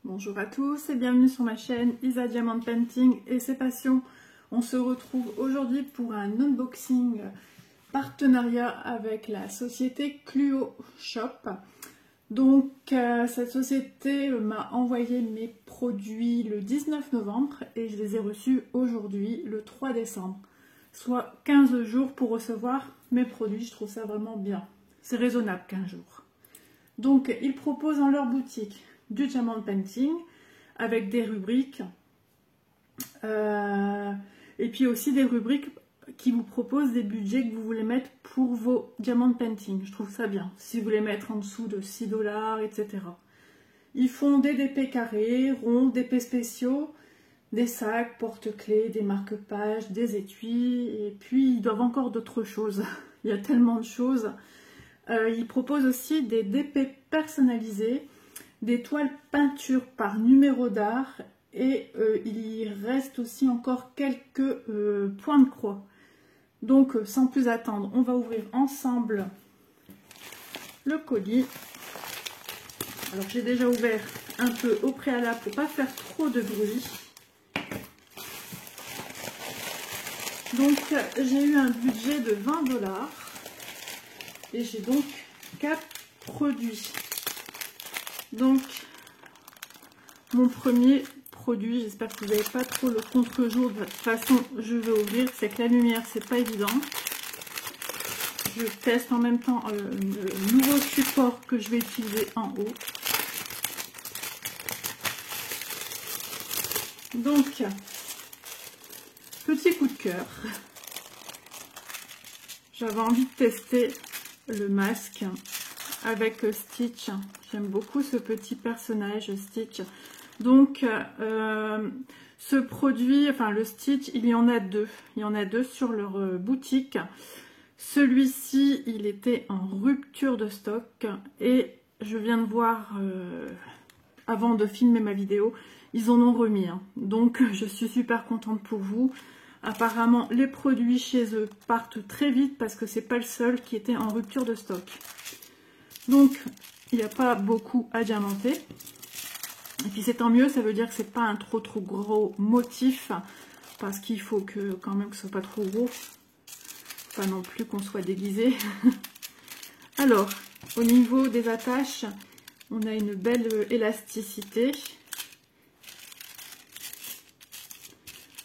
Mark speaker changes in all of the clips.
Speaker 1: Bonjour à tous et bienvenue sur ma chaîne Isa Diamond Painting et ses passions. On se retrouve aujourd'hui pour un unboxing partenariat avec la société Cluo Shop. Donc cette société m'a envoyé mes produits le 19 novembre et je les ai reçus aujourd'hui le 3 décembre. Soit 15 jours pour recevoir mes produits, je trouve ça vraiment bien. C'est raisonnable 15 jours. Donc ils proposent dans leur boutique du diamond painting avec des rubriques et puis aussi des rubriques qui vous proposent des budgets que vous voulez mettre pour vos diamond painting. Je trouve ça bien, si vous voulez mettre en dessous de 6 $, etc. Ils font des DP carrés, ronds, DP spéciaux, des sacs, porte-clés, des marque-pages, des étuis, et puis ils doivent encore d'autres choses. Il y a tellement de choses. Ils proposent aussi des DP personnalisés, des toiles peinture par numéro d'art et il reste aussi encore quelques points de croix. Donc sans plus attendre, on va ouvrir ensemble le colis. Alors j'ai déjà ouvert un peu au préalable pour pas faire trop de bruit. Donc j'ai eu un budget de 20 $ et j'ai donc 4 produits. Donc, mon premier produit, j'espère que vous n'avez pas trop le contre-jour, de toute façon, je vais ouvrir, c'est que la lumière, c'est pas évident. Je teste en même temps le nouveau support que je vais utiliser en haut. Donc, petit coup de cœur. J'avais envie de tester le masque avec Stitch. J'aime beaucoup ce petit personnage Stitch. Donc ce produit, enfin le Stitch, il y en a deux. Il y en a deux sur leur boutique. Celui-ci, il était en rupture de stock et je viens de voir avant de filmer ma vidéo, ils en ont remis. Donc je suis super contente pour vous. Apparemment, les produits chez eux partent très vite parce que c'est pas le seul qui était en rupture de stock. Donc, il n'y a pas beaucoup à diamanter. Et puis c'est tant mieux, ça veut dire que c'est pas un trop gros motif. Parce qu'il faut que quand même que ce soit pas trop gros. Pas non plus qu'on soit déguisé. Alors, au niveau des attaches, on a une belle élasticité.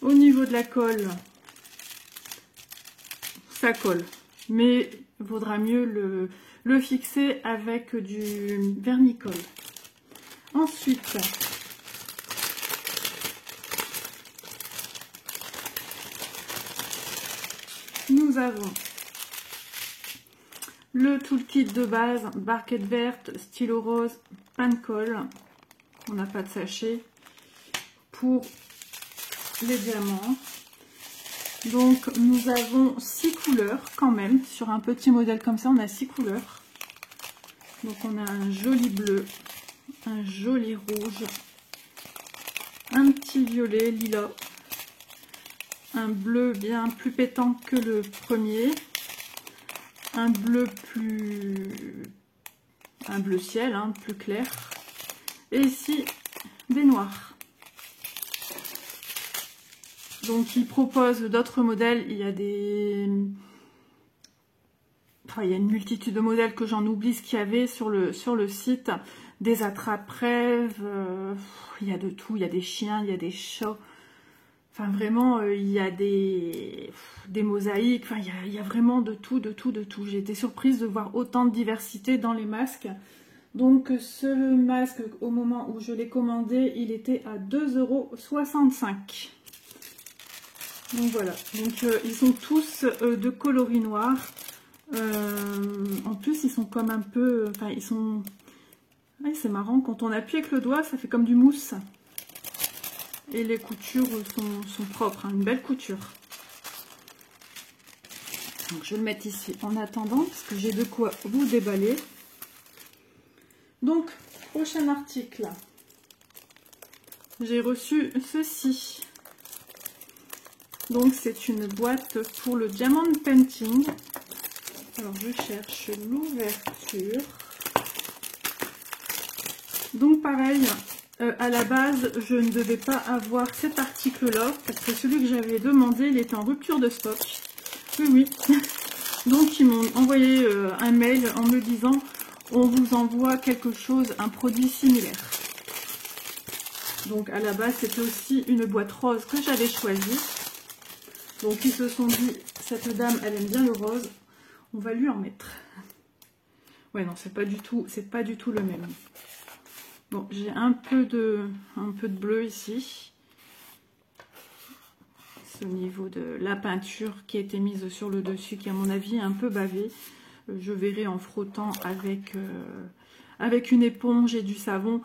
Speaker 1: Au niveau de la colle, ça colle. Mais il vaudra mieux le fixer avec du vernicole. Ensuite, nous avons le toolkit de base, barquette verte, stylo rose, pain de colle. On n'a pas de sachet pour les diamants. Donc nous avons 6 couleurs quand même. Sur un petit modèle comme ça, on a 6 couleurs. Donc on a un joli bleu, un joli rouge, un petit violet, lilas, un bleu bien plus pétant que le premier, un bleu ciel, plus clair, et ici des noirs. Donc ils proposent d'autres modèles, il y a il y a une multitude de modèles que j'en oublie ce qu'il y avait sur le site, des attrape-rêves, il y a de tout, il y a des chiens, il y a des chats, enfin vraiment il y a des mosaïques, enfin il y a vraiment de tout. J'ai été surprise de voir autant de diversité dans les masques. Donc ce masque, au moment où je l'ai commandé, il était à 2,65 €. Donc voilà, donc ils sont tous de coloris noir. En plus ils sont comme un peu, enfin ils sont, ouais, c'est marrant, quand on appuie avec le doigt ça fait comme du mousse. Et les coutures sont propres, une belle couture. Donc je vais le mettre ici en attendant parce que j'ai de quoi vous déballer. Donc prochain article, j'ai reçu ceci. Donc c'est une boîte pour le diamond painting. Alors je cherche l'ouverture. Donc pareil, à la base, je ne devais pas avoir cet article-là, parce que celui que j'avais demandé, il était en rupture de stock. Oui, oui. Donc, ils m'ont envoyé un mail en me disant, on vous envoie quelque chose, un produit similaire. Donc, à la base, c'était aussi une boîte rose que j'avais choisie. Donc, ils se sont dit, cette dame, elle aime bien le rose, on va lui en mettre. Ouais, non, c'est pas du tout le même. Bon, j'ai un peu de bleu ici. C'est au niveau de la peinture qui a été mise sur le dessus, qui à mon avis est un peu bavée. Je verrai en frottant avec une éponge et du savon.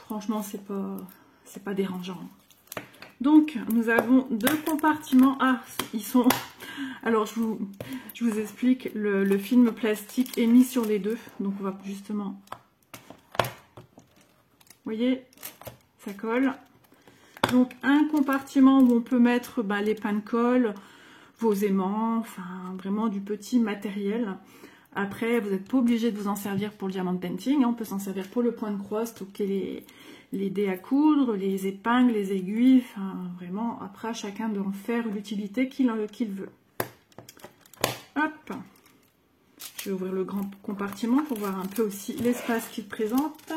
Speaker 1: Franchement, c'est pas dérangeant. Donc, nous avons deux compartiments. Ah, ils sont... Alors, je vous explique. Le film plastique est mis sur les deux. Donc, on va justement... Vous voyez, ça colle. Donc, un compartiment où on peut mettre les pains de colle, vos aimants, enfin, vraiment du petit matériel. Après, vous n'êtes pas obligé de vous en servir pour le diamant painting. On peut s'en servir pour le point de croix, stocker les dés à coudre, les épingles, les aiguilles. Enfin, vraiment, après, à chacun d'en faire l'utilité qu'il veut. Hop. Je vais ouvrir le grand compartiment pour voir un peu aussi l'espace qu'il présente.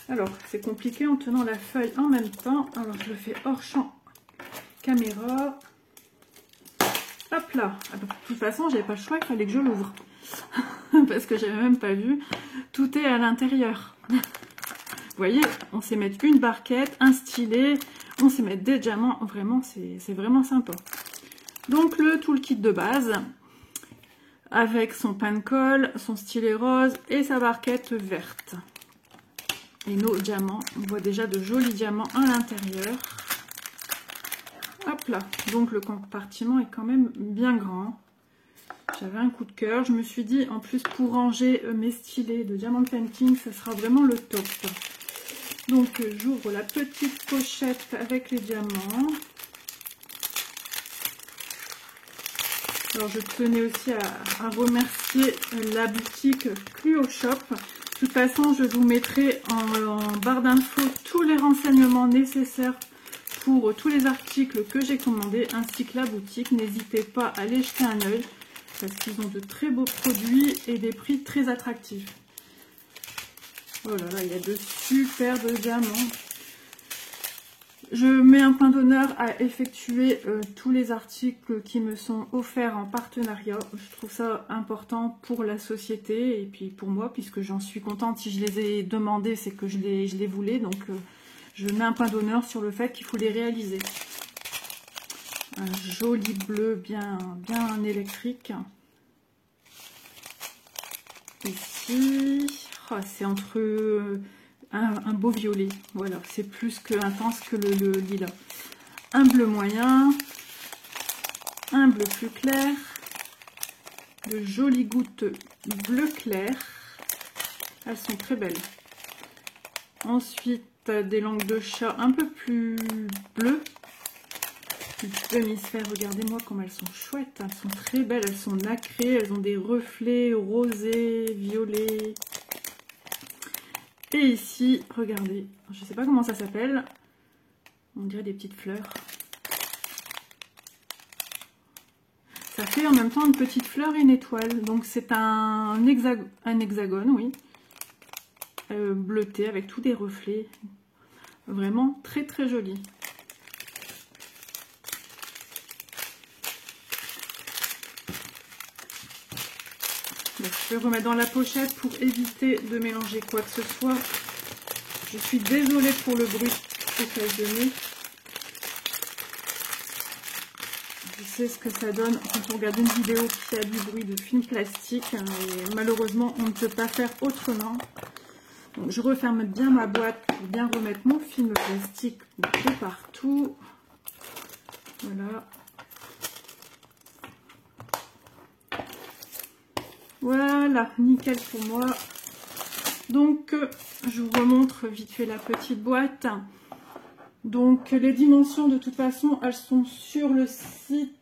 Speaker 1: Alors, c'est compliqué en tenant la feuille en même temps. Alors, je le fais hors champ caméra. Hop là. Ah bah, de toute façon, j'avais pas le choix, il fallait que je l'ouvre. Parce que j'avais même pas vu. Tout est à l'intérieur. Vous voyez, on sait mettre une barquette, un stylet, on sait mettre des diamants. Vraiment, c'est vraiment sympa. Donc, le toolkit de base, avec son pain de colle, son stylet rose et sa barquette verte. Et nos diamants, on voit déjà de jolis diamants à l'intérieur. Hop là, donc le compartiment est quand même bien grand. J'avais un coup de cœur, je me suis dit, en plus pour ranger mes stylets de diamant painting, ça sera vraiment le top. Donc j'ouvre la petite pochette avec les diamants. Alors je tenais aussi à remercier la boutique Clio Shop. De toute façon, je vous mettrai en barre d'infos tous les renseignements nécessaires pour tous les articles que j'ai commandés, ainsi que la boutique. N'hésitez pas à aller jeter un œil, parce qu'ils ont de très beaux produits et des prix très attractifs. Oh là là, il y a de superbes diamants. Je mets un point d'honneur à effectuer tous les articles qui me sont offerts en partenariat. Je trouve ça important pour la société et puis pour moi, puisque j'en suis contente. Si je les ai demandés, c'est que je les voulais. Donc, je mets un point d'honneur sur le fait qu'il faut les réaliser. Un joli bleu bien électrique. Ici, oh, c'est entre... un beau violet, voilà, c'est plus que intense que le lilas. Un bleu moyen, un bleu plus clair, de jolies gouttes bleu clair, elles sont très belles. Ensuite, des langues de chat un peu plus bleues, l'hémisphère, regardez-moi comme elles sont chouettes, elles sont très belles, elles sont nacrées, elles ont des reflets rosés, violets. Et ici, regardez, je ne sais pas comment ça s'appelle, on dirait des petites fleurs. Ça fait en même temps une petite fleur et une étoile, donc c'est un hexagone, oui, bleuté avec tous des reflets, vraiment très très joli. Je vais remettre dans la pochette pour éviter de mélanger quoi que ce soit. Je suis désolée pour le bruit que ça a donné. Je sais ce que ça donne quand on regarde une vidéo qui a du bruit de film plastique. Et malheureusement, on ne peut pas faire autrement. Donc, je referme bien ma boîte pour bien remettre mon film plastique de partout. Voilà. Voilà, nickel pour moi. Donc, je vous remontre vite fait la petite boîte. Donc, les dimensions, de toute façon, elles sont sur le site.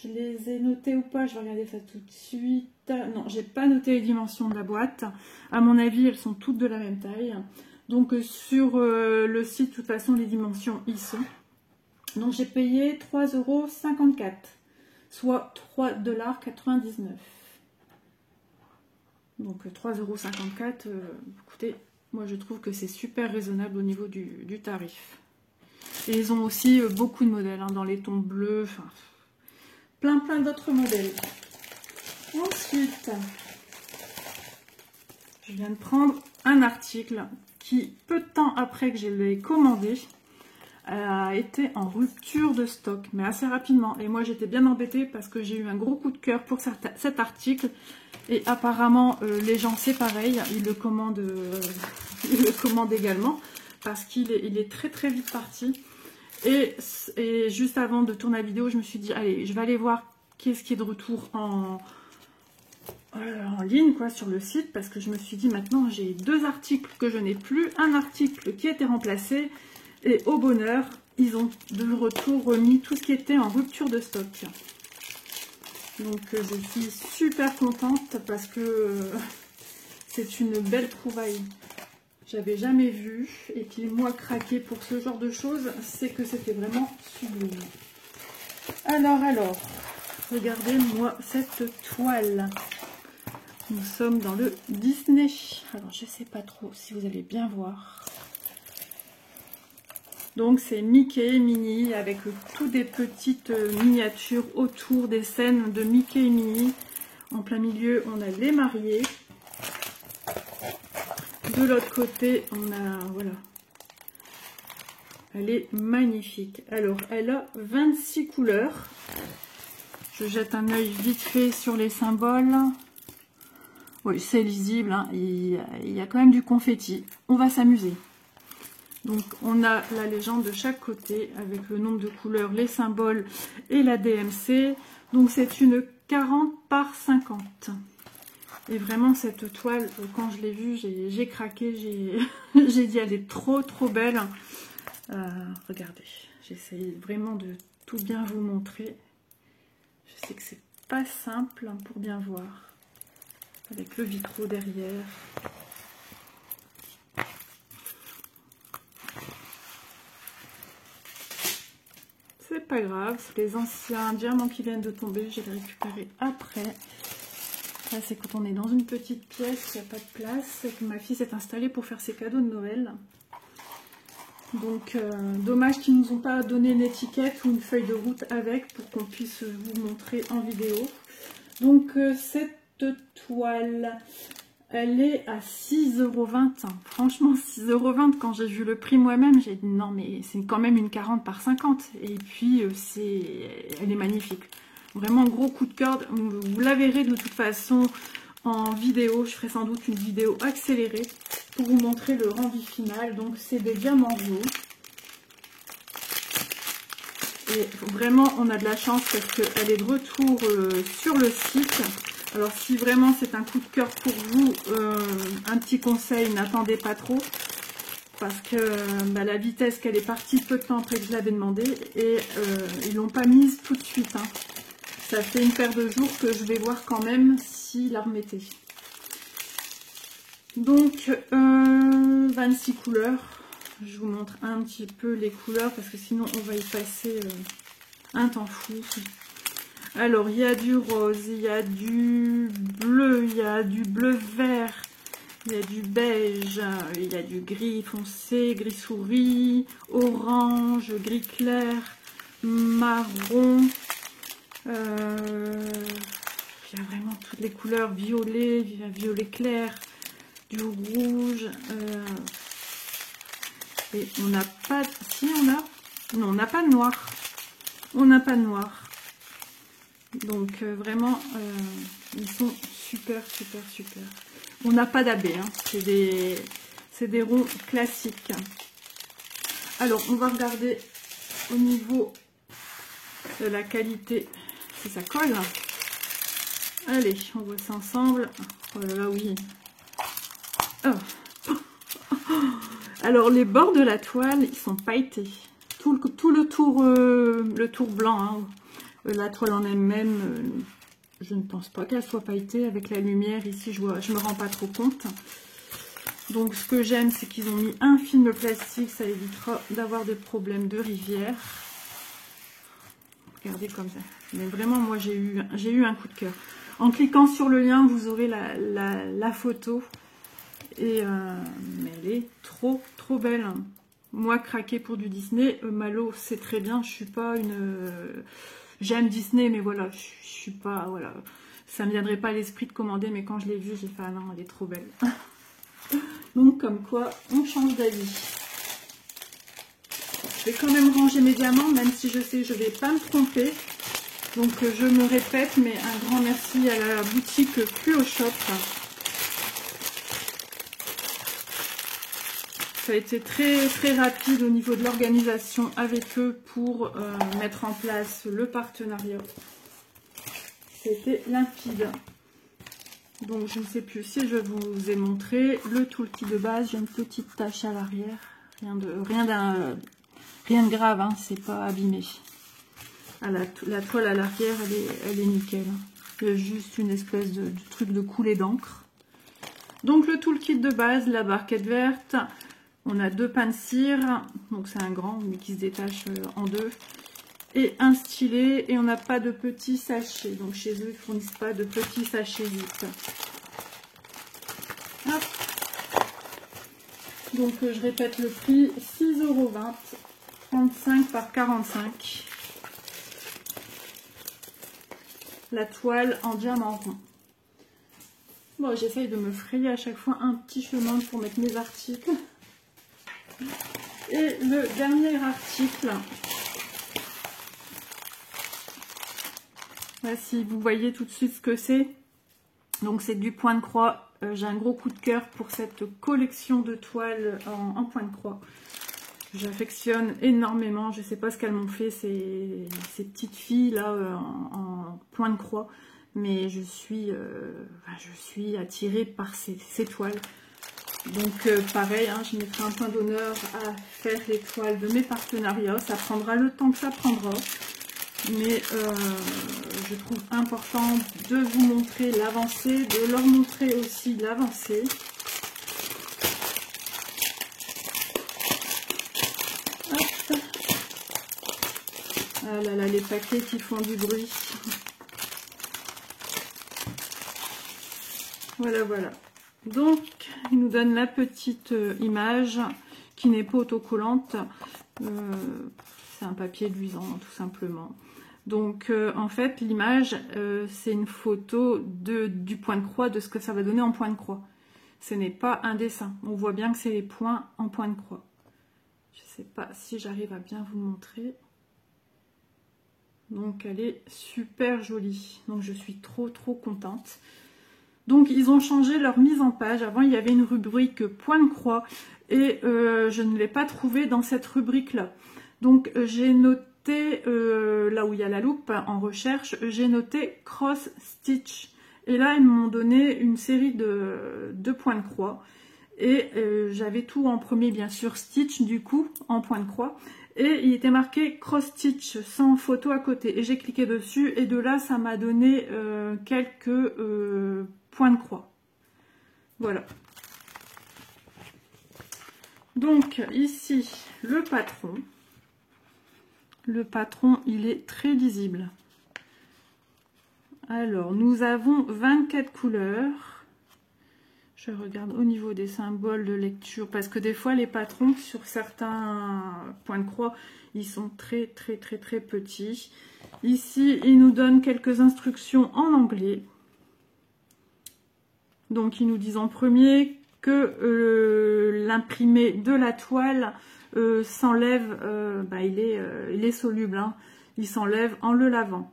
Speaker 1: Je les ai notées ou pas? Je vais regarder ça tout de suite. Non, j'ai pas noté les dimensions de la boîte. À mon avis, elles sont toutes de la même taille. Donc sur le site, de toute façon, les dimensions y sont. Donc j'ai payé 3,54 €, soit 3,99 $. Donc 3,54 €, écoutez, moi je trouve que c'est super raisonnable au niveau du tarif. Et ils ont aussi beaucoup de modèles, hein, dans les tons bleus, enfin plein d'autres modèles. Ensuite, je viens de prendre un article qui, peu de temps après que je l'ai commandé, a été en rupture de stock, mais assez rapidement. Et moi j'étais bien embêtée parce que j'ai eu un gros coup de cœur pour cet article. Et apparemment les gens c'est pareil, ils le commandent également parce qu'il est très vite parti. Et juste avant de tourner la vidéo, je me suis dit allez, je vais aller voir qu'est-ce qui est de retour en ligne, quoi, sur le site, parce que je me suis dit maintenant j'ai deux articles que je n'ai plus, un article qui a été remplacé, et au bonheur ils ont de retour remis tout ce qui était en rupture de stock. Donc je suis super contente parce que c'est une belle trouvaille. J'avais jamais vu, et puis moi craquer pour ce genre de choses, c'est que c'était vraiment sublime. Alors, regardez moi cette toile. Nous sommes dans le Disney. Alors je sais pas trop si vous allez bien voir. Donc c'est Mickey et Minnie avec tout des petites miniatures autour des scènes de Mickey et Minnie. En plein milieu, on a les mariés. De l'autre côté, on a, voilà. Elle est magnifique. Alors, elle a 26 couleurs. Je jette un œil vite fait sur les symboles. Oui, c'est lisible, hein. Il y a quand même du confetti. On va s'amuser. Donc on a la légende de chaque côté avec le nombre de couleurs, les symboles et la DMC. Donc c'est une 40 par 50. Et vraiment cette toile, quand je l'ai vue, j'ai craqué, j'ai dit elle est trop belle. Regardez, j'essaye vraiment de tout bien vous montrer. Je sais que c'est pas simple pour bien voir. Avec le vitraux derrière. C'est pas grave, c'est les anciens diamants qui viennent de tomber, je les récupérer après. Là, c'est quand on est dans une petite pièce, il n'y a pas de place, et que ma fille s'est installée pour faire ses cadeaux de Noël. Donc, dommage qu'ils ne nous ont pas donné une étiquette ou une feuille de route avec pour qu'on puisse vous montrer en vidéo. Donc, cette toile, elle est à 6,20 €. Franchement, 6,20 €, quand j'ai vu le prix moi-même, j'ai dit non, mais c'est quand même une 40 par 50. Et puis, elle est magnifique. Vraiment, gros coup de cœur. Vous la verrez de toute façon en vidéo. Je ferai sans doute une vidéo accélérée pour vous montrer le rendu final. Donc, c'est des diamants bleus. Et vraiment, on a de la chance parce qu'elle est de retour sur le site. Alors si vraiment c'est un coup de cœur pour vous, un petit conseil, n'attendez pas trop. Parce que la vitesse qu'elle est partie peu de temps après que je l'avais demandé. Et ils l'ont pas mise tout de suite. Hein. Ça fait une paire de jours que je vais voir quand même s'ils la remettaient. Donc 26 couleurs. Je vous montre un petit peu les couleurs parce que sinon on va y passer un temps fou. Alors, il y a du rose, il y a du bleu, il y a du bleu vert, il y a du beige, il y a du gris foncé, gris souris, orange, gris clair, marron. Il y a vraiment toutes les couleurs, violet, il y a violet clair, du rouge. Et on n'a pas... Si, on a... Non, on n'a pas de noir. On n'a pas de noir. Donc vraiment, ils sont super. On n'a pas d'AB, hein. C'est des ronds classiques. Alors, on va regarder au niveau de la qualité si ça colle. Allez, on voit ça ensemble. Oh là là, oui. Oh. Alors, les bords de la toile, ils sont pailletés. Tout le tour blanc, hein. La toile en elle-même, je ne pense pas qu'elle soit pailletée avec la lumière. Ici, je me rends pas trop compte. Donc ce que j'aime, c'est qu'ils ont mis un film plastique, ça évitera d'avoir des problèmes de rivière. Regardez comme ça. Mais vraiment, moi j'ai eu un coup de cœur. En cliquant sur le lien, vous aurez la photo. Et mais elle est trop belle. Moi, craquer pour du Disney, Malo, c'est très bien. Je suis pas une... J'aime Disney, mais voilà, je suis pas... Voilà, ça me viendrait pas à l'esprit de commander, mais quand je l'ai vue, j'ai fait, ah non, elle est trop belle. Donc, comme quoi, on change d'avis. Je vais quand même ranger mes diamants, même si je sais que je vais pas me tromper. Donc, je me répète, mais un grand merci à la boutique Fluo Shop. Ça a été très rapide au niveau de l'organisation avec eux pour mettre en place le partenariat. C'était limpide. Donc je ne sais plus si je vous ai montré le toolkit de base. J'ai une petite tache à l'arrière. Rien de grave, hein, c'est pas abîmé. Ah, la toile à l'arrière, elle est nickel. Il y a juste une espèce de truc de coulée d'encre. Donc le toolkit de base, la barquette verte. On a 2 pains de cire, donc c'est un grand mais qui se détache en 2. Et un stylet, et on n'a pas de petits sachets. Donc chez eux, ils ne fournissent pas de petits sachets zip. Hop. Donc je répète le prix, 6,20 €, 35 par 45. La toile en diamant rond. Bon, j'essaye de me frayer à chaque fois un petit chemin pour mettre mes articles. Et le dernier article, voici, vous voyez tout de suite ce que c'est. Donc c'est du point de croix. J'ai un gros coup de cœur pour cette collection de toiles en point de croix. J'affectionne énormément. Je ne sais pas ce qu'elles m'ont fait ces petites filles là en point de croix, mais je suis attirée par ces toiles. Donc pareil, hein, je mettrai un point d'honneur à faire les toiles de mes partenariats. Ça prendra le temps que ça prendra. Mais je trouve important de vous montrer l'avancée, de leur montrer aussi l'avancée. Ah là là, les paquets qui font du bruit. Voilà, voilà. Donc, il nous donne la petite image qui n'est pas autocollante. C'est un papier luisant, tout simplement. Donc, en fait, l'image, c'est une photo du point de croix, de ce que ça va donner en point de croix. Ce n'est pas un dessin. On voit bien que c'est les points en point de croix. Je ne sais pas si j'arrive à bien vous montrer. Donc, elle est super jolie. Donc, je suis trop contente. Donc, ils ont changé leur mise en page. Avant, il y avait une rubrique point de croix et je ne l'ai pas trouvée dans cette rubrique-là. Donc, j'ai noté, là où il y a la loupe en recherche, j'ai noté cross stitch. Et là, ils m'ont donné une série de points de croix. Et j'avais tout en premier, bien sûr, stitch, du coup, en point de croix. Et il était marqué cross stitch sans photo à côté. Et j'ai cliqué dessus et de là, ça m'a donné quelques points de croix. Voilà. Donc ici, le patron. Le patron, il est très lisible. Alors, nous avons 24 couleurs. Je regarde au niveau des symboles de lecture, parce que des fois, les patrons, sur certains points de croix, ils sont très petits. Ici, il nous donne quelques instructions en anglais. Donc, ils nous disent en premier que l'imprimé de la toile s'enlève, il est soluble, hein. Il s'enlève en le lavant.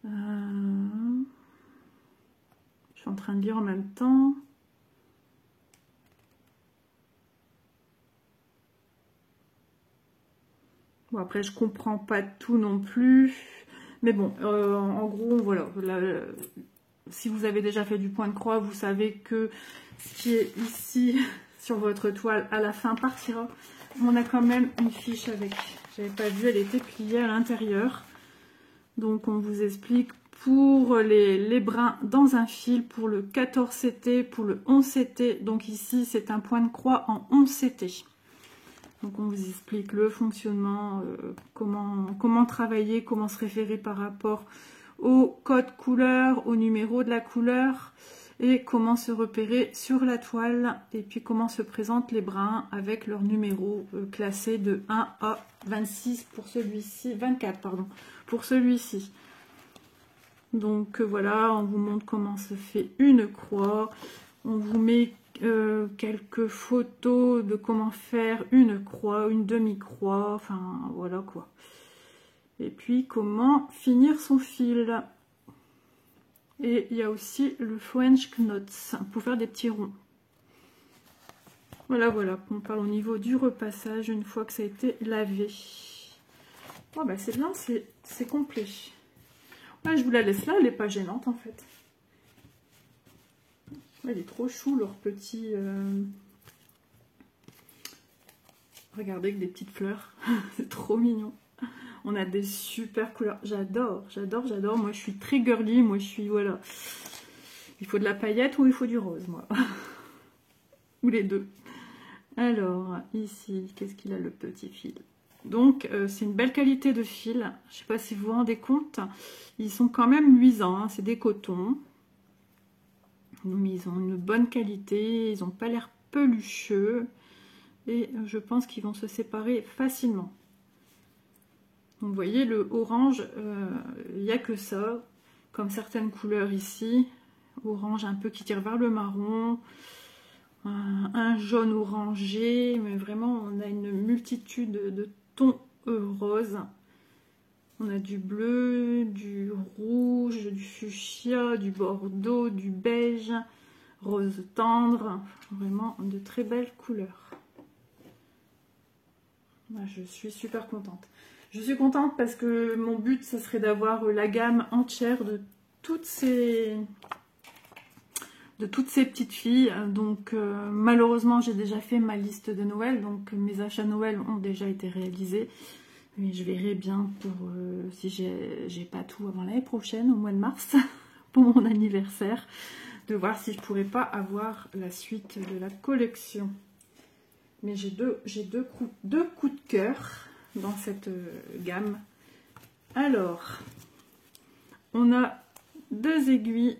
Speaker 1: Je suis en train de lire en même temps. Bon, après, je comprends pas tout non plus. Mais bon, en gros, voilà. Si vous avez déjà fait du point de croix, vous savez que ce qui est ici sur votre toile à la fin partira. On a quand même une fiche avec. J'avais pas vu, elle était pliée à l'intérieur. Donc on vous explique pour les brins dans un fil, pour le 14 CT, pour le 11 CT. Donc ici, c'est un point de croix en 11 CT. Donc on vous explique le fonctionnement, comment travailler, comment se référer par rapport au code couleur, au numéro de la couleur et comment se repérer sur la toile et puis comment se présentent les brins avec leur numéro classé de 1 à 26 pour celui-ci, 24 pardon, pour celui-ci. Donc voilà, on vous montre comment se fait une croix, on vous met quelques photos de comment faire une croix, une demi-croix, enfin voilà quoi. Et puis comment finir son fil. Et il y a aussi le French Knots pour faire des petits ronds. Voilà, on parle au niveau du repassage une fois que ça a été lavé. Bon bah c'est bien, c'est complet. Ouais, je vous la laisse là, elle n'est pas gênante en fait. Elle est trop chou leur petit... Regardez avec des petites fleurs, c'est trop mignon. On a des super couleurs, j'adore. Moi je suis très girly, moi je suis, voilà. Il faut de la paillette ou il faut du rose, moi. Ou les deux. Alors, ici, qu'est-ce qu'il a le petit fil? Donc, c'est une belle qualité de fil. Je ne sais pas si vous vous rendez compte. Ils sont quand même luisants, hein. C'est des cotons. Mais ils ont une bonne qualité, ils n'ont pas l'air pelucheux. Et je pense qu'ils vont se séparer facilement. Donc, vous voyez, le orange, il n'y a que ça. Comme certaines couleurs ici. Orange un peu qui tire vers le marron. Un jaune orangé. Mais vraiment, on a une multitude de tons roses. On a du bleu, du rouge, du fuchsia, du bordeaux, du beige, rose tendre. Vraiment de très belles couleurs. Je suis super contente. Je suis contente parce que mon but, ça serait d'avoir la gamme entière de toutes ces petites filles. Donc malheureusement, j'ai déjà fait ma liste de Noël. Donc mes achats Noël ont déjà été réalisés. Mais je verrai bien pour si j'ai pas tout avant l'année prochaine, au mois de mars, pour mon anniversaire, de voir si je pourrais pas avoir la suite de la collection. Mais j'ai deux coups de cœur dans cette gamme. Alors, on a deux aiguilles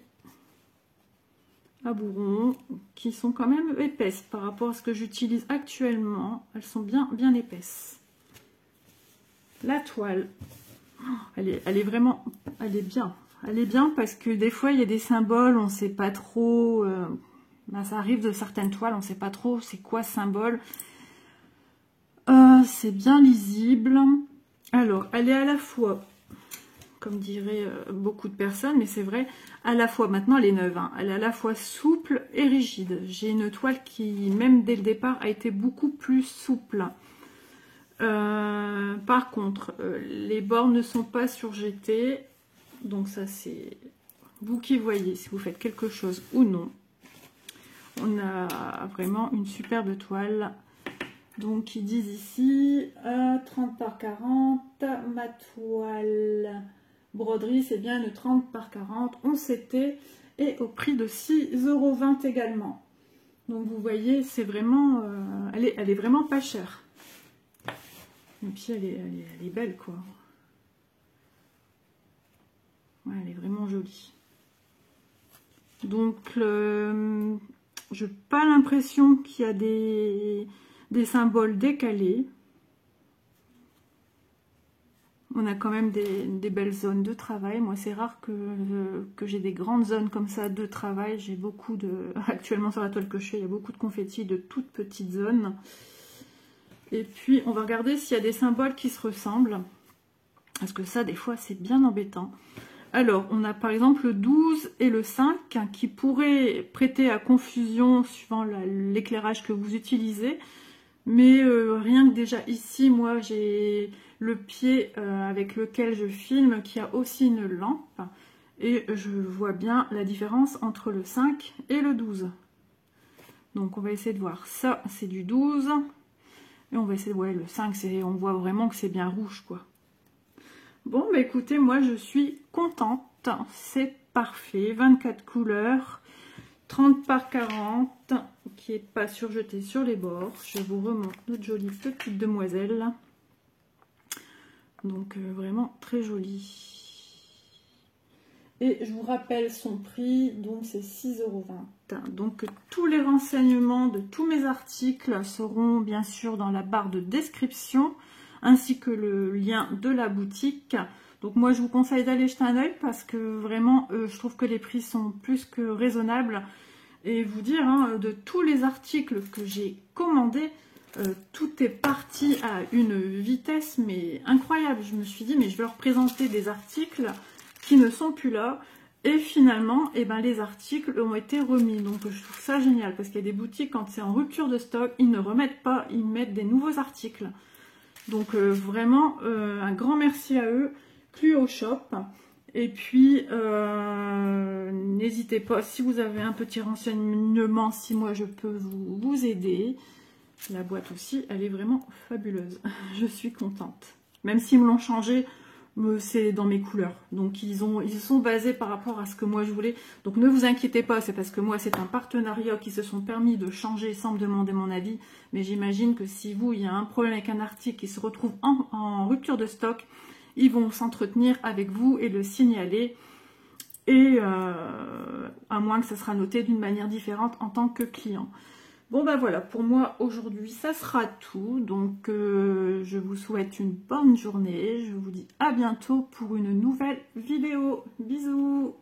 Speaker 1: à bourron qui sont quand même épaisses par rapport à ce que j'utilise actuellement. Elles sont bien épaisses. La toile, elle est vraiment, elle est bien parce que des fois il y a des symboles, on ne sait pas trop, ça arrive de certaines toiles, on ne sait pas trop c'est quoi ce symbole. C'est bien lisible. Alors, elle est à la fois, comme diraient beaucoup de personnes, mais c'est vrai, à la fois, maintenant elle est neuve, hein, elle est à la fois souple et rigide. J'ai une toile qui, même dès le départ, a été beaucoup plus souple. Par contre, les bords ne sont pas surjetés, donc ça c'est vous qui voyez si vous faites quelque chose ou non. On a vraiment une superbe toile. Donc ils disent ici 30 par 40, ma toile broderie c'est bien une 30 par 40, 11 CT et au prix de 6,20 € également. Donc vous voyez, c'est vraiment, elle est vraiment pas chère. Et puis elle est belle quoi. Ouais, elle est vraiment jolie. Donc je n'ai pas l'impression qu'il y a des symboles décalés. On a quand même des belles zones de travail. Moi c'est rare que j'ai des grandes zones comme ça de travail. J'ai beaucoup actuellement sur la toile que je fais, il y a beaucoup de confettis de toutes petites zones. Et puis, on va regarder s'il y a des symboles qui se ressemblent. Parce que ça, des fois, c'est bien embêtant. Alors, on a par exemple le 12 et le 5 qui pourraient prêter à confusion suivant l'éclairage que vous utilisez. Mais rien que déjà ici, moi, j'ai le pied avec lequel je filme qui a aussi une lampe. Et je vois bien la différence entre le 5 et le 12. Donc, on va essayer de voir. Ça, c'est du 12. Et on va essayer de voir le 5, on voit vraiment que c'est bien rouge quoi. Bon bah écoutez, moi je suis contente c'est parfait. 24 couleurs, 30 par 40, qui n'est pas surjeté sur les bords. Je vous remonte notre jolie petite demoiselle. Donc vraiment très jolie. Et je vous rappelle son prix, donc c'est 6,20 €. Donc tous les renseignements de tous mes articles seront bien sûr dans la barre de description, ainsi que le lien de la boutique. Donc moi je vous conseille d'aller jeter un œil parce que vraiment je trouve que les prix sont plus que raisonnables. Et vous dire, hein, de tous les articles que j'ai commandés, tout est parti à une vitesse mais incroyable. Je me suis dit mais je vais leur présenter des articles qui ne sont plus là, et finalement eh ben, les articles ont été remis. Donc je trouve ça génial parce qu'il y a des boutiques, quand c'est en rupture de stock, ils ne remettent pas, ils mettent des nouveaux articles. Donc vraiment un grand merci à eux, Cluo Shop. Et puis n'hésitez pas, si vous avez un petit renseignement, si moi je peux vous aider. La boîte aussi, elle est vraiment fabuleuse. Je suis contente. Même s'ils me l'ont changé, c'est dans mes couleurs. Donc ils sont basés par rapport à ce que moi je voulais. Donc ne vous inquiétez pas, c'est parce que moi c'est un partenariat qui se sont permis de changer sans me demander mon avis. Mais j'imagine que si vous, il y a un problème avec un article qui se retrouve en rupture de stock, ils vont s'entretenir avec vous et le signaler. Et à moins que ça sera noté d'une manière différente en tant que client. Bon ben voilà, pour moi aujourd'hui ça sera tout, donc je vous souhaite une bonne journée, je vous dis à bientôt pour une nouvelle vidéo, bisous.